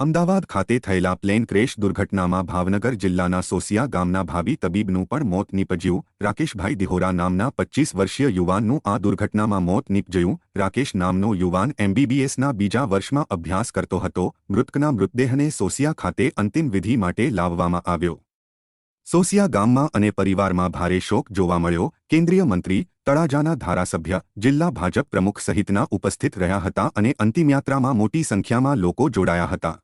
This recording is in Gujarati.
અમદાવાદ ખાતે થયેલા પ્લેન ક્રેશ દુર્ઘટનામાં ભાવનગર જિલ્લાના સોસિયા ગામના ભાવિ તબીબનું પણ મોત નીપજ્યું। રાકેશભાઈ દિહોરા નામના 25 વર્ષીય યુવાનનું આ દુર્ઘટનામાં મોત નીપજ્યું। રાકેશ નામનો યુવાન MBBSના બીજા વર્ષમાં અભ્યાસ કરતો હતો। મૃતકના મૃતદેહને સોસિયા ખાતે અંતિમ વિધિ માટે લાવવામાં આવ્યો। સોસિયા ગામમાં અને પરિવારમાં ભારે શોક જોવા મળ્યો। કેન્દ્રીય મંત્રી, તળાજાના ધારાસભ્ય, જિલ્લા ભાજપ પ્રમુખ સહિતના ઉપસ્થિત રહ્યા હતા અને અંતિમયાત્રામાં મોટી સંખ્યામાં લોકો જોડાયા હતા।